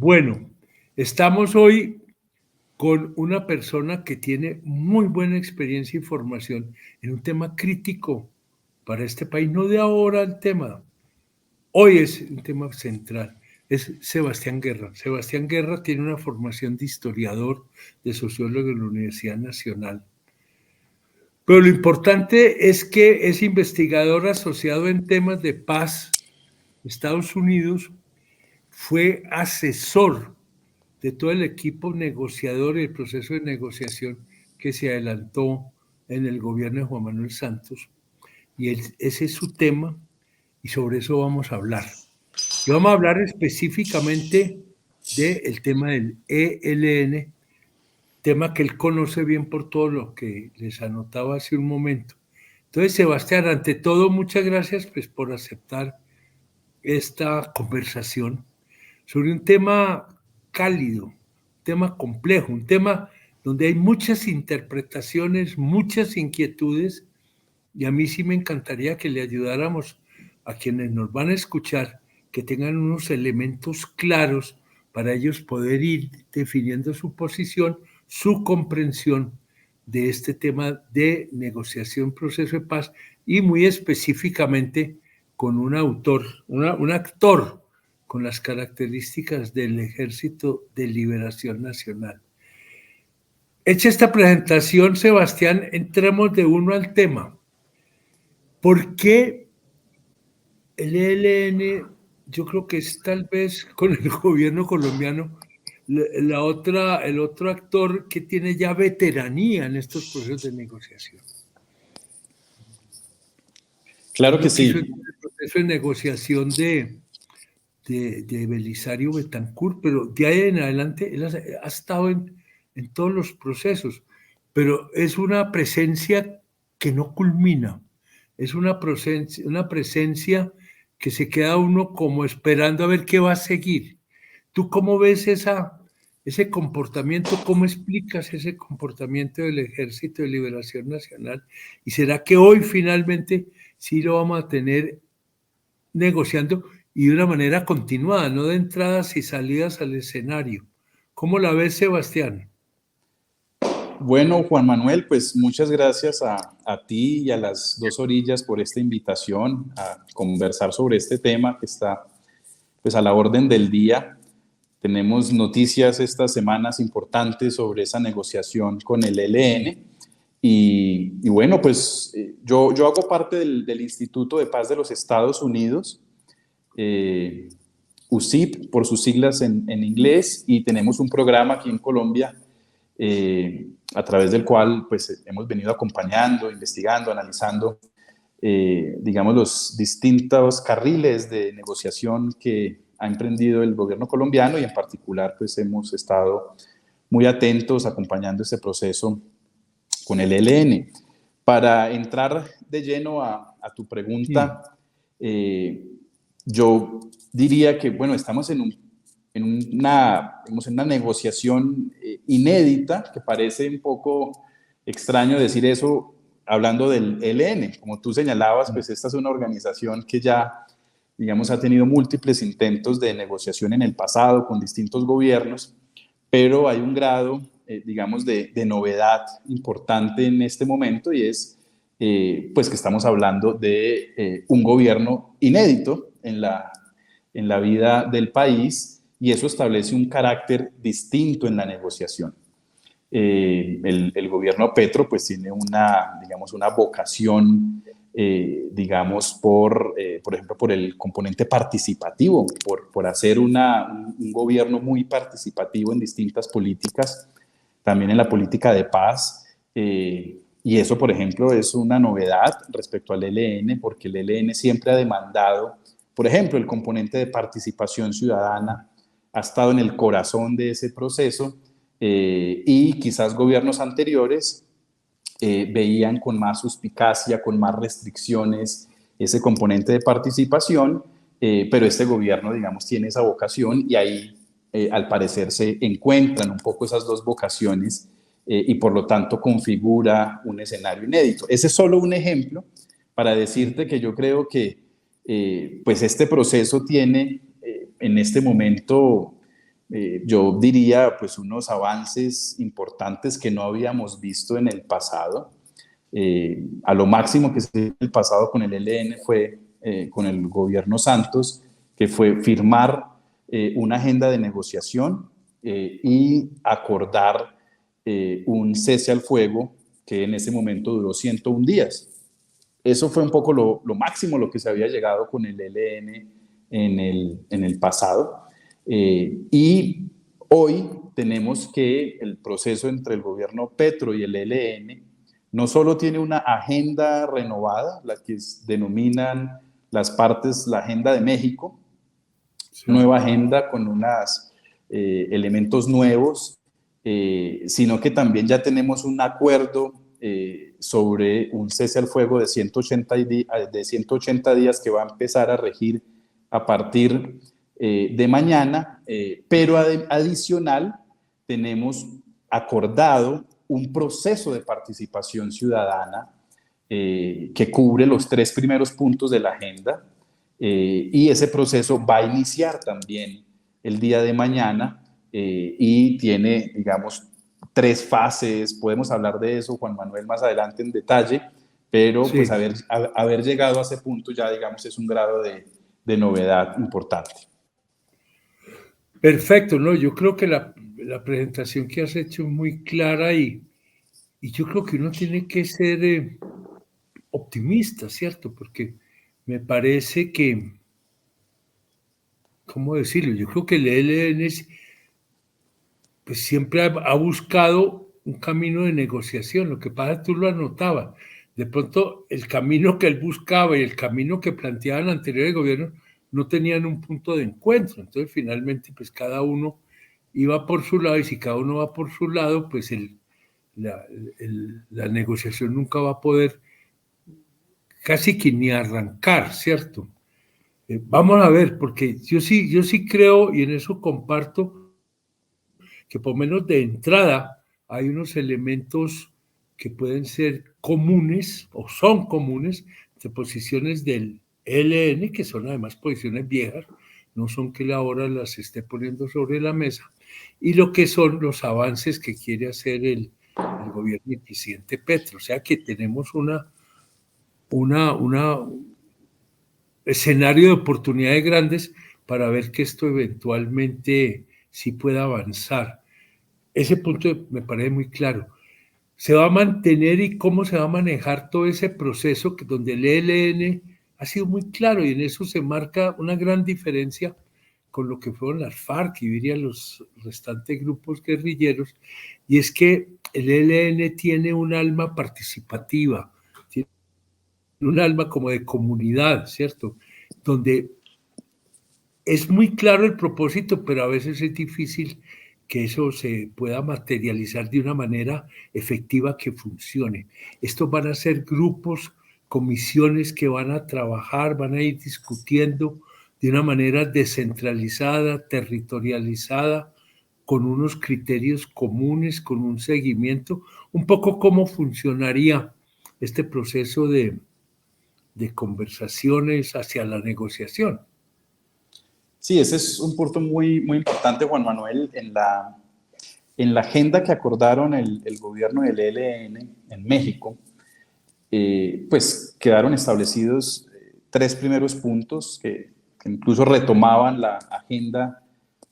Bueno, estamos hoy con una persona que tiene muy buena experiencia y formación en un tema crítico para este país, no de ahora el tema, hoy es un tema central, es Sebastián Guerra. Sebastián Guerra tiene una formación de historiador, de sociólogo en la Universidad Nacional. Pero lo importante es que es investigador asociado en temas de paz. Estados Unidos fue asesor de todo el equipo negociador y el proceso de negociación que se adelantó en el gobierno de Juan Manuel Santos. Y ese es su tema y sobre eso vamos a hablar. Y vamos a hablar específicamente del tema del ELN, tema que él conoce bien por todo lo que les anotaba hace un momento. Entonces, Sebastián, ante todo, muchas gracias pues, por aceptar esta conversación sobre un tema cálido, un tema complejo, un tema donde hay muchas interpretaciones, muchas inquietudes, y a mí sí me encantaría que le ayudáramos a quienes nos van a escuchar, que tengan unos elementos claros para ellos poder ir definiendo su posición, su comprensión de este tema de negociación, proceso de paz, y muy específicamente con un autor, un actor con las características del Ejército de Liberación Nacional. Hecha esta presentación, Sebastián, entremos de uno al tema. ¿Por qué el ELN, yo creo que es tal vez con el gobierno colombiano, el otro actor que tiene ya veteranía en estos procesos de negociación? Claro que sí. El proceso de negociación de Belisario Betancur, pero de ahí en adelante él ha estado en todos los procesos, pero es una presencia que no culmina, es una presencia que se queda uno como esperando a ver qué va a seguir. ¿Tú cómo ves ese comportamiento? ¿Cómo explicas ese comportamiento del Ejército de Liberación Nacional? ¿Y será que hoy finalmente sí lo vamos a tener negociando y de una manera continuada, no de entradas y salidas al escenario? ¿Cómo la ves, Sebastián? Bueno, Juan Manuel, pues muchas gracias a ti y a las dos orillas por esta invitación a conversar sobre este tema que está pues a la orden del día. Tenemos noticias estas semanas importantes sobre esa negociación con el ELN y bueno, pues yo hago parte del Instituto de Paz de los Estados Unidos, USIP por sus siglas en inglés, y tenemos un programa aquí en Colombia a través del cual pues, hemos venido acompañando, investigando, analizando, digamos, los distintos carriles de negociación que ha emprendido el gobierno colombiano, y en particular pues, hemos estado muy atentos acompañando este proceso con el ELN. Para entrar de lleno a tu pregunta, yo diría que, bueno, estamos en una negociación inédita, que parece un poco extraño decir eso hablando del ELN. Como tú señalabas, pues esta es una organización que ya, digamos, ha tenido múltiples intentos de negociación en el pasado con distintos gobiernos, pero hay un grado, digamos, de novedad importante en este momento, y es pues que estamos hablando de un gobierno inédito en la vida del país, y eso establece un carácter distinto en la negociación. El gobierno Petro pues tiene digamos, una vocación, digamos, por ejemplo, por el componente participativo, por hacer un gobierno muy participativo en distintas políticas, también en la política de paz, y eso, por ejemplo, es una novedad respecto al ELN, porque el ELN siempre ha demandado, por ejemplo, el componente de participación ciudadana ha estado en el corazón de ese proceso, y quizás gobiernos anteriores veían con más suspicacia, con más restricciones ese componente de participación, pero este gobierno, digamos, tiene esa vocación, y ahí al parecer se encuentran un poco esas dos vocaciones, y por lo tanto configura un escenario inédito. Ese es solo un ejemplo para decirte que yo creo que pues este proceso tiene en este momento, yo diría, pues unos avances importantes que no habíamos visto en el pasado. A lo máximo que se dio en el pasado con el ELN fue con el gobierno Santos, que fue firmar una agenda de negociación y acordar un cese al fuego que en ese momento duró 101 días. Eso fue un poco lo máximo lo que se había llegado con el ELN en el pasado. Y hoy tenemos que el proceso entre el gobierno Petro y el ELN no solo tiene una agenda renovada, la que denominan las partes la Agenda de México, sí, nueva agenda con unos elementos nuevos, sino que también ya tenemos un acuerdo sobre un cese al fuego de 180 días que va a empezar a regir a partir de mañana, pero adicional tenemos acordado un proceso de participación ciudadana que cubre los 3 primeros puntos de la agenda, y ese proceso va a iniciar también el día de mañana y tiene, digamos, 3 fases. Podemos hablar de eso, Juan Manuel, más adelante en detalle, pero sí, pues haber llegado a ese punto ya, digamos, es un grado de novedad importante. Perfecto, ¿no? Yo creo que la presentación que has hecho es muy clara y yo creo que uno tiene que ser optimista, ¿cierto? Porque me parece que, ¿cómo decirlo? Yo creo que el ELN pues siempre ha buscado un camino de negociación. Lo que pasa es que tú lo anotabas. De pronto, el camino que él buscaba y el camino que planteaban anteriores gobiernos no tenían un punto de encuentro. Entonces, finalmente, pues cada uno iba por su lado, y si cada uno va por su lado, pues la negociación nunca va a poder casi que ni arrancar, ¿cierto? Vamos a ver, porque yo sí creo, y en eso comparto, que por lo menos de entrada hay unos elementos que pueden ser comunes o son comunes de posiciones del ELN, que son además posiciones viejas, no son que ahora las esté poniendo sobre la mesa, y lo que son los avances que quiere hacer el gobierno del presidente Petro. O sea que tenemos una escenario de oportunidades grandes para ver que esto eventualmente sí pueda avanzar. Ese punto me parece muy claro. Se va a mantener y cómo se va a manejar todo ese proceso donde el ELN ha sido muy claro, y en eso se marca una gran diferencia con lo que fueron las FARC y dirían los restantes grupos guerrilleros, y es que el ELN tiene un alma participativa, tiene un alma como de comunidad, ¿cierto? Donde es muy claro el propósito, pero a veces es difícil que eso se pueda materializar de una manera efectiva que funcione. Estos van a ser grupos, comisiones que van a trabajar, van a ir discutiendo de una manera descentralizada, territorializada, con unos criterios comunes, con un seguimiento, un poco cómo funcionaría este proceso de conversaciones hacia la negociación. Sí, ese es un punto muy, muy importante, Juan Manuel, en la agenda que acordaron el gobierno del ELN en México. Pues quedaron establecidos 3 primeros puntos que incluso retomaban la agenda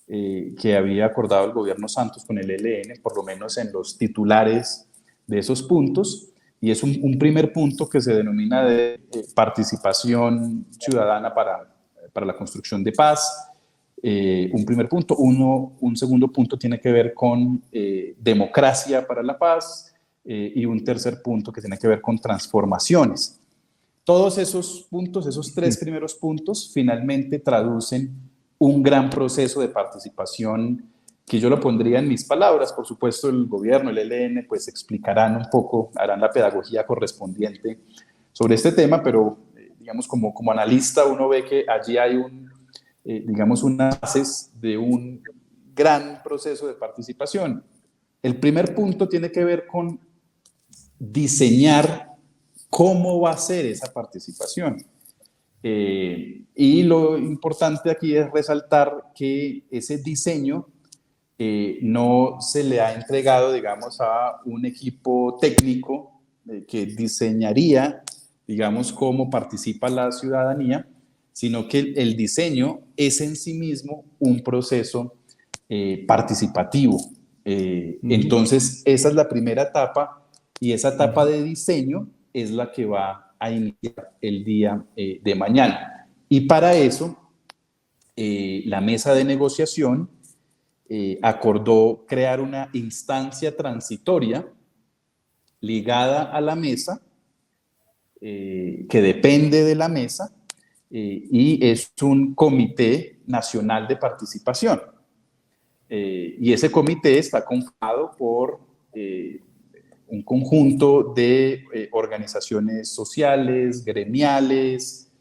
que había acordado el gobierno Santos con el ELN, por lo menos en los titulares de esos puntos, y es un primer punto que se denomina de participación ciudadana para la construcción de paz. Un primer punto. Un segundo punto tiene que ver con democracia para la paz, y un tercer punto que tiene que ver con transformaciones. Todos esos puntos, esos 3 primeros puntos, finalmente traducen un gran proceso de participación que yo lo pondría en mis palabras. Por supuesto, el gobierno, el ELN, pues explicarán un poco, harán la pedagogía correspondiente sobre este tema, pero digamos como analista uno ve que allí hay digamos unas bases de un gran proceso de participación. El primer punto tiene que ver con diseñar cómo va a ser esa participación. Y lo importante aquí es resaltar que ese diseño no se le ha entregado, digamos, a un equipo técnico que diseñaría, digamos, cómo participa la ciudadanía, sino que el diseño es en sí mismo un proceso participativo. Entonces, esa es la primera etapa, y esa etapa de diseño es la que va a iniciar el día de mañana. Y para eso, la mesa de negociación acordó crear una instancia transitoria ligada a la mesa, que depende de la mesa, y es un comité nacional de participación. Y ese comité está conformado por un conjunto de organizaciones sociales, gremiales,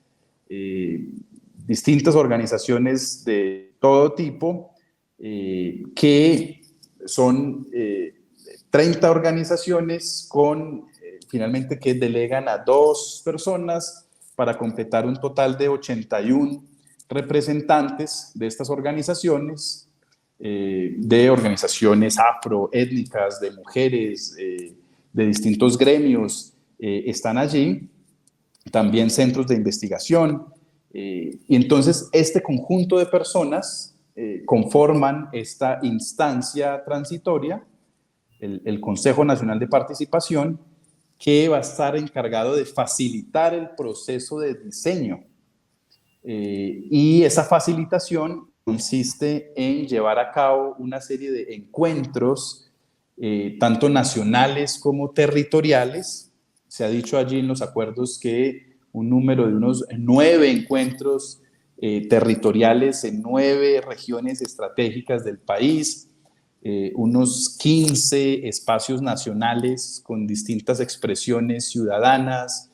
distintas organizaciones de todo tipo, que son 30 organizaciones con, finalmente, que delegan a 2 personas para completar un total de 81 representantes de estas organizaciones, de organizaciones afroétnicas, de mujeres, de distintos gremios, están allí, también centros de investigación, y entonces este conjunto de personas conforman esta instancia transitoria, el Consejo Nacional de Participación, que va a estar encargado de facilitar el proceso de diseño. Y esa facilitación consiste en llevar a cabo una serie de encuentros, tanto nacionales como territoriales. Se ha dicho allí en los acuerdos que un número de unos 9 encuentros territoriales en 9 regiones estratégicas del país, unos 15 espacios nacionales con distintas expresiones ciudadanas,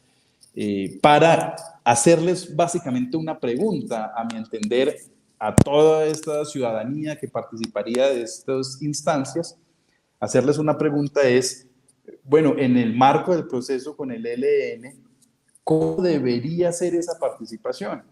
para hacerles básicamente una pregunta, a mi entender, a toda esta ciudadanía que participaría de estas instancias. Hacerles una pregunta es, bueno, en el marco del proceso con el ELN, ¿cómo debería ser esa participación?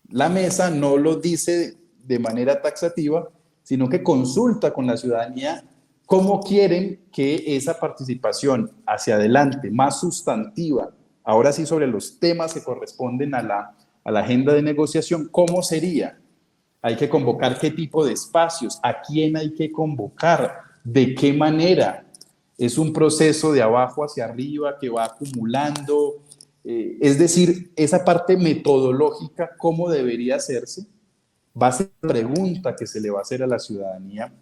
La mesa no lo dice de manera taxativa, sino que consulta con la ciudadanía cómo quieren que esa participación hacia adelante, más sustantiva, ahora sí sobre los temas que corresponden a la agenda de negociación, ¿cómo sería? Hay que convocar qué tipo de espacios, a quién hay que convocar, de qué manera. Es un proceso de abajo hacia arriba que va acumulando. Es decir, esa parte metodológica, ¿cómo debería hacerse? Va a ser la pregunta que se le va a hacer a la ciudadanía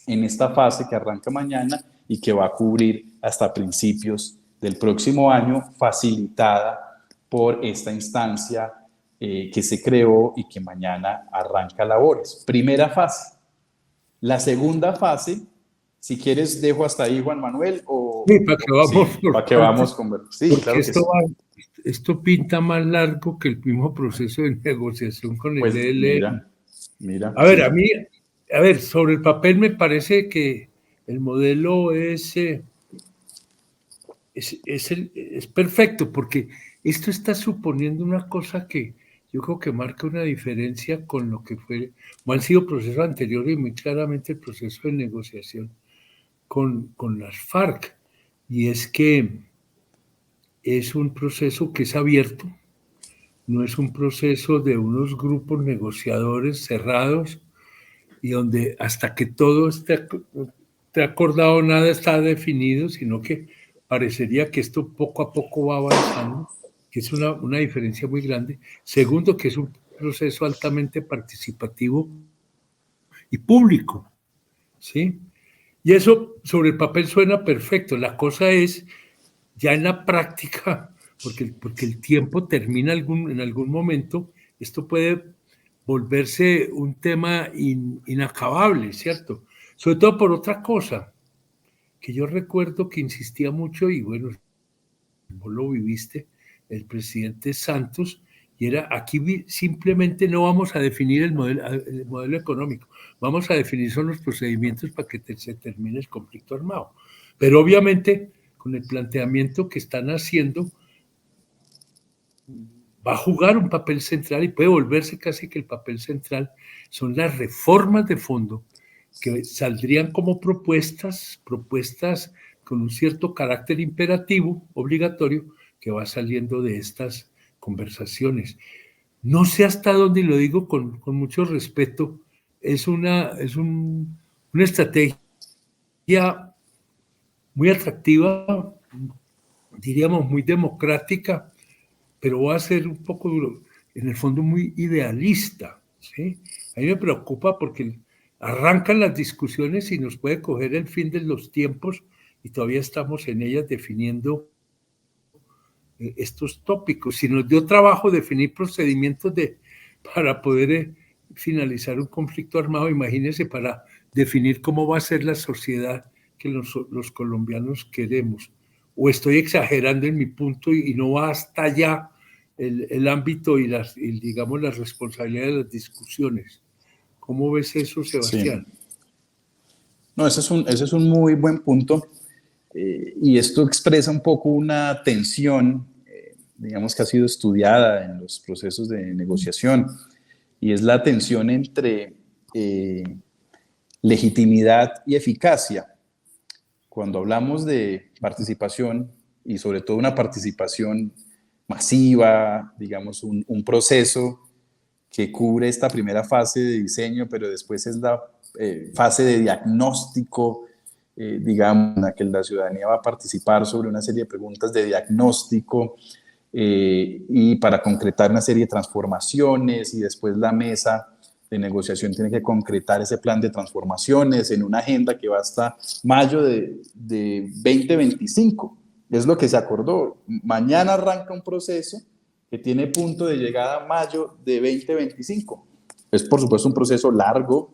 en esta fase que arranca mañana y que va a cubrir hasta principios del próximo año, facilitada por esta instancia que se creó y que mañana arranca labores. Primera fase. La segunda fase, si quieres dejo hasta ahí, Juan Manuel, Sí, para que vamos sí, por para que partes, vamos con... Sí, porque claro que sí. esto pinta más largo que el mismo proceso de negociación con el Pues ELN. mira, A ver, sí. sobre el papel me parece que el modelo es perfecto, porque esto está suponiendo una cosa que yo creo que marca una diferencia con lo que fue, o han sido procesos anteriores y muy claramente el proceso de negociación con las FARC, y es que es un proceso que es abierto, no es un proceso de unos grupos negociadores cerrados y donde hasta que todo esté acordado nada está definido, sino que parecería que esto poco a poco va avanzando, que es una diferencia muy grande. Segundo, que es un proceso altamente participativo y público, ¿sí? Y eso sobre el papel suena perfecto. La cosa es ya en la práctica, porque el tiempo termina en algún momento, esto puede volverse un tema inacabable, ¿cierto? Sobre todo por otra cosa, que yo recuerdo que insistía mucho, y bueno, vos lo viviste, el presidente Santos, y era aquí simplemente no vamos a definir el modelo económico, vamos a definir son los procedimientos para que se termine el conflicto armado. Pero obviamente con el planteamiento que están haciendo, va a jugar un papel central y puede volverse casi que el papel central, son las reformas de fondo que saldrían como propuestas con un cierto carácter imperativo, obligatorio, que va saliendo de estas conversaciones. No sé hasta dónde, y lo digo con mucho respeto, es una estrategia muy atractiva, diríamos muy democrática, pero va a ser un poco, en el fondo, muy idealista, ¿sí? A mí me preocupa porque arrancan las discusiones y nos puede coger el fin de los tiempos y todavía estamos en ellas definiendo estos tópicos. Si nos dio trabajo definir procedimientos para poder finalizar un conflicto armado, imagínense para definir cómo va a ser la sociedad que los colombianos queremos. O estoy exagerando en mi punto y no va hasta allá el ámbito y digamos, las responsabilidades de las discusiones. ¿Cómo ves eso, Sebastián? Sí. No, ese es un muy buen punto. Y esto expresa un poco una tensión, digamos que ha sido estudiada en los procesos de negociación, y es la tensión entre legitimidad y eficacia. Cuando hablamos de participación, y sobre todo una participación masiva, digamos, un proceso que cubre esta primera fase de diseño, pero después es la fase de diagnóstico, digamos, en la que la ciudadanía va a participar sobre una serie de preguntas de diagnóstico y para concretar una serie de transformaciones, y después la mesa de negociación tiene que concretar ese plan de transformaciones en una agenda que va hasta mayo de 2025. Es lo que se acordó. Mañana arranca un proceso que tiene punto de llegada mayo de 2025. Es, por supuesto, un proceso largo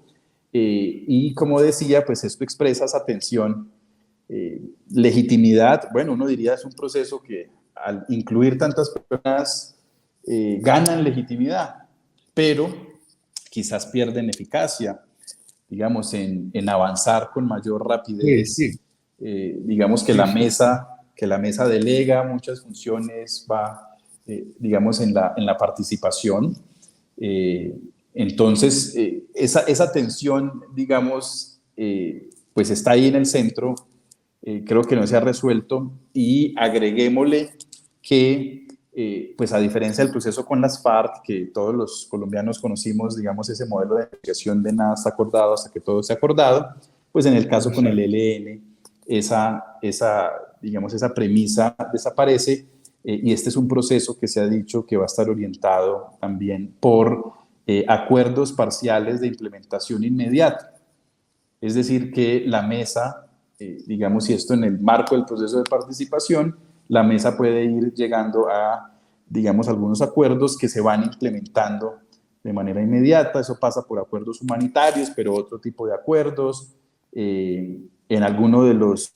y, como decía, pues esto expresa esa tensión. Legitimidad, bueno, uno diría es un proceso que al incluir tantas personas ganan legitimidad, pero quizás pierden eficacia, digamos, en avanzar con mayor rapidez. Sí. Digamos que, Sí, que la mesa delega muchas funciones, va, digamos, en la participación. Entonces, esa tensión, digamos, pues está ahí en el centro. Creo que no se ha resuelto, y agreguémosle que pues a diferencia del proceso con las FARC, que todos los colombianos conocimos, digamos, ese modelo de negociación de nada está acordado hasta que todo esté acordado, pues en el caso con el ELN, digamos, esa premisa desaparece, y este es un proceso que se ha dicho que va a estar orientado también por acuerdos parciales de implementación inmediata. Es decir, que la mesa, digamos, y esto en el marco del proceso de participación, la mesa puede ir llegando a, digamos, algunos acuerdos que se van implementando de manera inmediata. Eso pasa por acuerdos humanitarios, pero otro tipo de acuerdos. En alguno de los,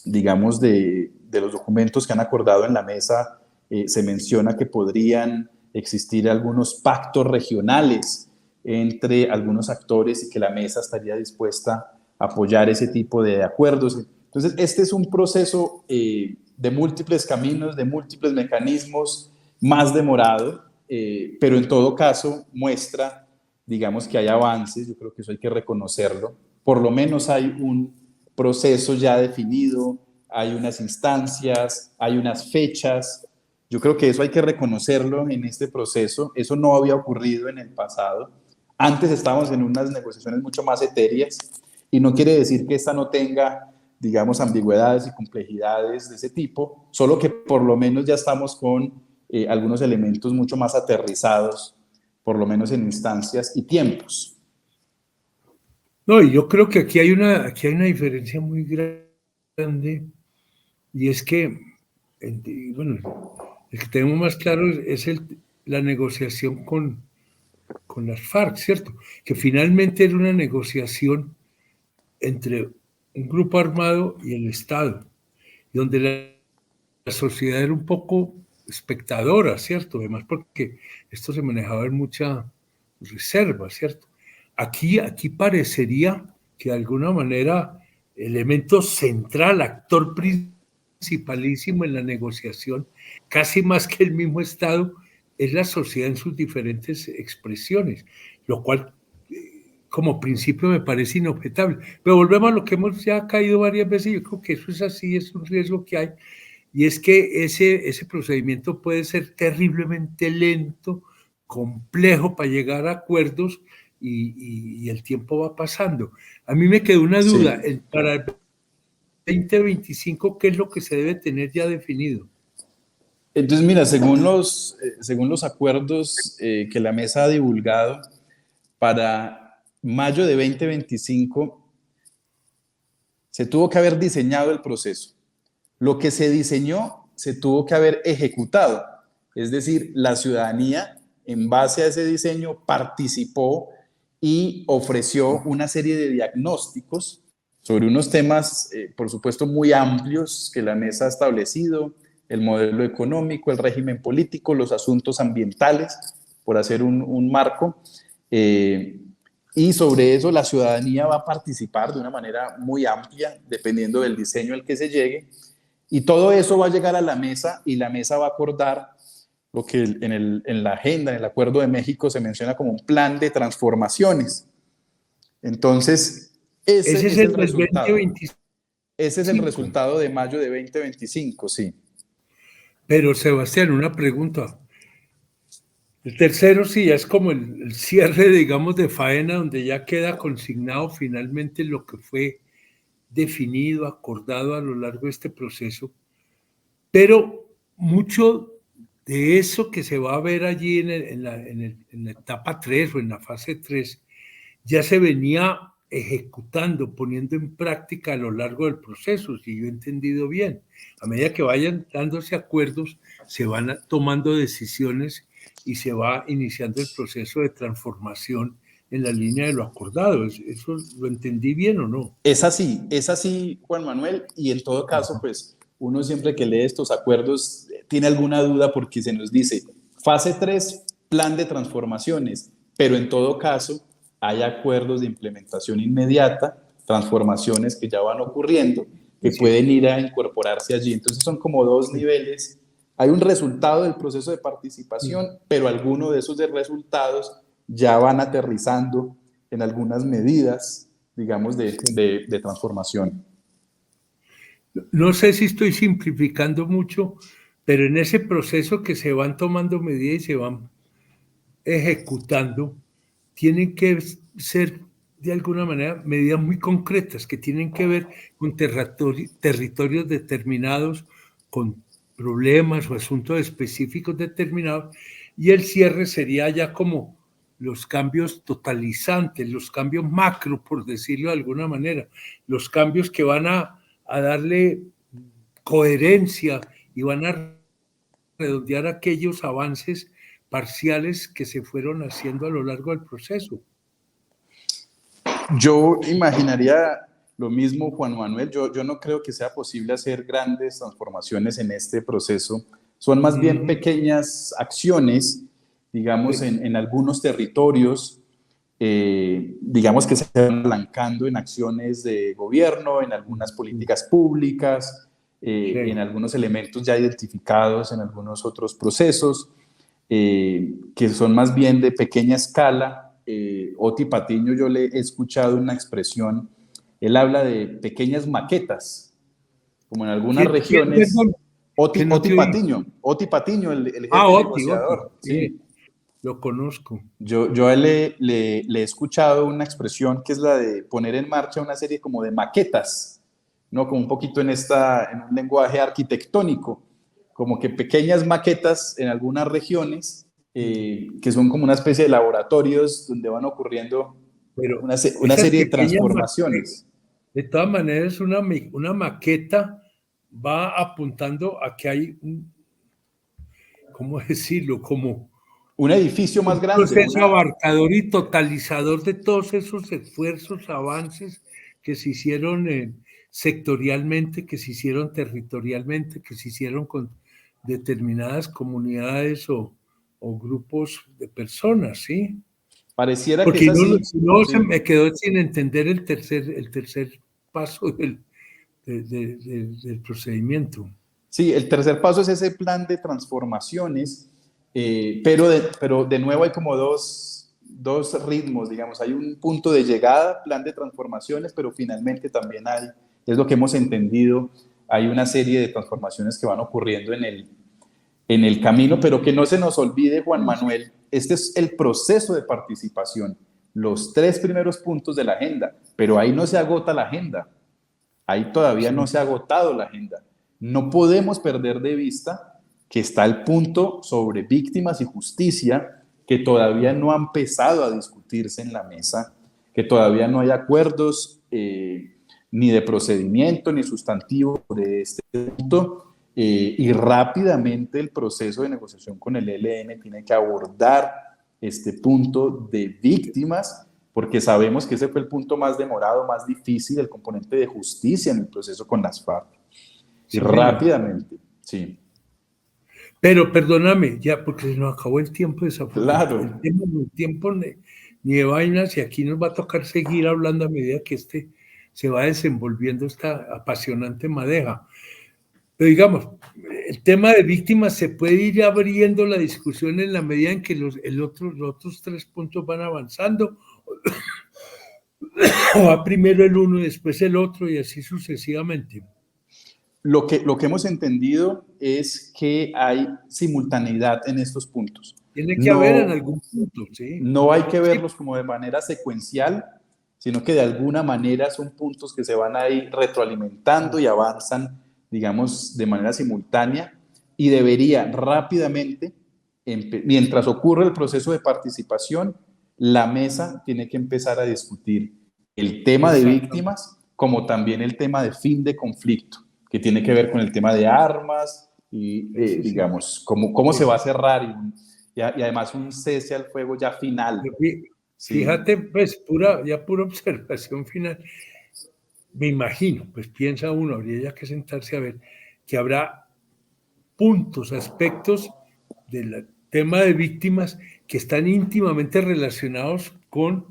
digamos, de los documentos que han acordado en la mesa, se menciona que podrían existir algunos pactos regionales entre algunos actores y que la mesa estaría dispuesta a apoyar ese tipo de acuerdos. Entonces, este es un proceso de múltiples caminos, de múltiples mecanismos, más demorado, pero en todo caso muestra, digamos, que hay avances. Yo creo que eso hay que reconocerlo. Por lo menos hay un proceso ya definido, hay unas instancias, hay unas fechas. Yo creo que eso hay que reconocerlo en este proceso. Eso no había ocurrido en el pasado. Antes estábamos en unas negociaciones mucho más etéreas, y no quiere decir que esta no tenga, digamos, ambigüedades y complejidades de ese tipo, solo que por lo menos ya estamos con algunos elementos mucho más aterrizados, por lo menos en instancias y tiempos. No, y yo creo que aquí hay una diferencia muy grande, y es que, bueno, el que tenemos más claro es la negociación con las FARC, ¿cierto? Que finalmente era una negociación entre un grupo armado y el Estado, donde la sociedad era un poco espectadora, ¿cierto? Además, porque esto se manejaba en mucha reserva, ¿cierto? Aquí parecería que de alguna manera elemento central, actor principalísimo en la negociación, casi más que el mismo Estado, es la sociedad en sus diferentes expresiones, lo cual como principio me parece inobjetable. Pero volvemos a lo que hemos ya caído varias veces, yo creo que eso es así, es un riesgo que hay, y es que ese procedimiento puede ser terriblemente lento, complejo para llegar a acuerdos y el tiempo va pasando. A mí me quedó una duda, Sí. para el 2025, ¿qué es lo que se debe tener ya definido? Entonces, mira, según los acuerdos que la mesa ha divulgado, para mayo de 2025 se tuvo que haber diseñado el proceso. Lo que se diseñó se tuvo que haber ejecutado. Es decir, la ciudadanía, en base a ese diseño, participó y ofreció una serie de diagnósticos sobre unos temas, por supuesto, muy amplios que la mesa ha establecido: el modelo económico, el régimen político, los asuntos ambientales, por hacer un marco. Y sobre eso la ciudadanía va a participar de una manera muy amplia, dependiendo del diseño al que se llegue. Y todo eso va a llegar a la mesa y la mesa va a acordar lo que en la agenda, en el Acuerdo de México, se menciona como un plan de transformaciones. Entonces, Ese ese es es el el del resultado. 2025. Ese es el resultado de mayo de 2025, sí. Pero Sebastián, una pregunta. El tercero sí, ya es como el cierre, digamos, de faena, donde ya queda consignado finalmente lo que fue definido, acordado a lo largo de este proceso, pero mucho de eso que se va a ver allí en la etapa 3 o en la fase 3 ya se venía ejecutando, poniendo en práctica a lo largo del proceso, si yo he entendido bien. A medida que vayan dándose acuerdos, se van tomando decisiones y se va iniciando el proceso de transformación en la línea de lo acordado. ¿Eso lo entendí bien o no? Es así, Juan Manuel, y en todo caso, pues uno siempre que lee estos acuerdos tiene alguna duda porque se nos dice fase 3, plan de transformaciones, pero en todo caso hay acuerdos de implementación inmediata, transformaciones que ya van ocurriendo, que Es cierto. pueden ir a incorporarse allí. Entonces son como dos niveles. Hay un resultado del proceso de participación, pero algunos de esos resultados ya van aterrizando en algunas medidas, digamos, de transformación. No sé si estoy simplificando mucho, pero en ese proceso que se van tomando medidas y se van ejecutando, tienen que ser de alguna manera medidas muy concretas que tienen que ver con territorios determinados, con problemas o asuntos específicos determinados, y el cierre sería ya como los cambios totalizantes, los cambios macro, por decirlo de alguna manera, los cambios que van a darle coherencia y van a redondear aquellos avances parciales que se fueron haciendo a lo largo del proceso. Yo imaginaría lo mismo, Juan Manuel. Yo no creo que sea posible hacer grandes transformaciones en este proceso. Son más bien pequeñas acciones, digamos, en algunos territorios, digamos que se van apalancando en acciones de gobierno, en algunas políticas públicas, en Sí. algunos elementos ya identificados en algunos otros procesos, que son más bien de pequeña escala. Oti Patiño, yo le he escuchado una expresión, él habla de pequeñas maquetas, como en algunas ¿Quién, regiones. perdón? Que no te oí. Oti Patiño, el Ah, jefe Oti, negociador, sí, sí. lo conozco. Yo a él le he escuchado una expresión que es la de poner en marcha una serie como de maquetas, ¿no? Como un poquito en un lenguaje arquitectónico, como que pequeñas maquetas en algunas regiones, que son como una especie de laboratorios donde van ocurriendo Pero una esas serie de pequeñas, transformaciones. de todas maneras, una maqueta va apuntando a que hay un, ¿cómo decirlo? Como Un edificio más un grande, proceso abarcador y totalizador de todos esos esfuerzos, avances que se hicieron sectorialmente, que se hicieron territorialmente, que se hicieron con determinadas comunidades o grupos de personas, ¿sí? pareciera que es Porque así, si no se sí. me quedó sin entender el tercer paso del procedimiento. Sí, el tercer paso es ese plan de transformaciones, pero de nuevo hay como dos ritmos, digamos, hay un punto de llegada, plan de transformaciones, pero finalmente también hay, es lo que hemos entendido, hay una serie de transformaciones que van ocurriendo en el camino, pero que no se nos olvide, Juan Manuel, este es el proceso de participación, los 3 primeros puntos de la agenda, pero ahí no se agota la agenda, ahí todavía no se ha agotado la agenda. No podemos perder de vista que está el punto sobre víctimas y justicia que todavía no ha empezado a discutirse en la mesa, que todavía no hay acuerdos ni de procedimiento ni sustantivo sobre este punto, y rápidamente el proceso de negociación con el ELN tiene que abordar este punto de víctimas, porque sabemos que ese fue el punto más demorado, más difícil, el componente de justicia en el proceso con las FARC. Y Sí, rápidamente, sí. Pero perdóname, ya, porque se nos acabó el tiempo Claro. El tiempo ni de vainas, y aquí nos va a tocar seguir hablando a medida que se va desenvolviendo esta apasionante madeja. Pero digamos, el tema de víctimas se puede ir abriendo la discusión en la medida en que los otros 3 puntos van avanzando, o va primero el uno y después el otro, y así sucesivamente. Lo que hemos entendido es que hay simultaneidad en estos puntos. Tiene que haber en algún punto, sí. No hay que verlos como de manera secuencial, sino que de alguna manera son puntos que se van a ir retroalimentando y avanzan, digamos, de manera simultánea, y debería rápidamente, mientras ocurre el proceso de participación, la mesa tiene que empezar a discutir el tema de víctimas como también el tema de fin de conflicto, que tiene que ver con el tema de armas y, digamos, cómo se va a cerrar y además un cese al fuego ya final. Fíjate, pues, pura observación final. Me imagino, pues piensa uno, habría ya que sentarse a ver, que habrá puntos, aspectos del tema de víctimas que están íntimamente relacionados con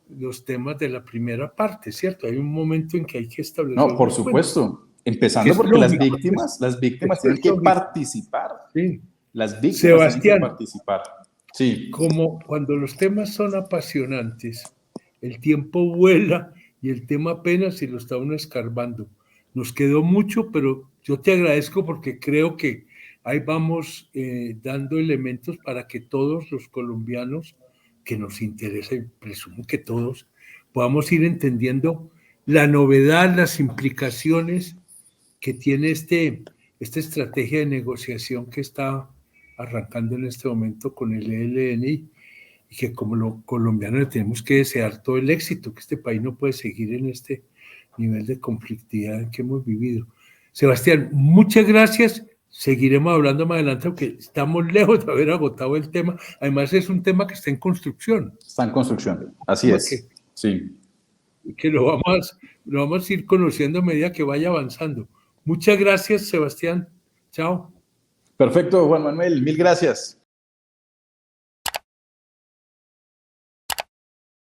los temas de la primera parte, ¿cierto? Hay un momento en que hay que establecer. No, por supuesto. Empezando porque las víctimas tienen que participar. Sí. Las víctimas Sebastián, tienen que participar. Sí. Como cuando los temas son apasionantes, el tiempo vuela y el tema apenas si lo está uno escarbando. Nos quedó mucho, pero yo te agradezco porque creo que ahí vamos dando elementos para que todos los colombianos que nos interesa, y presumo que todos, podamos ir entendiendo la novedad, las implicaciones que tiene esta estrategia de negociación que está arrancando en este momento con el ELN, y que como los colombianos le tenemos que desear todo el éxito, que este país no puede seguir en este nivel de conflictividad que hemos vivido. Sebastián, muchas gracias. Seguiremos hablando más adelante porque estamos lejos de haber agotado el tema. Además es un tema que está en construcción. Está en construcción, así es. Sí. Que lo vamos a ir conociendo a medida que vaya avanzando. Muchas gracias, Sebastián. Chao. Perfecto, Juan Manuel. Mil gracias.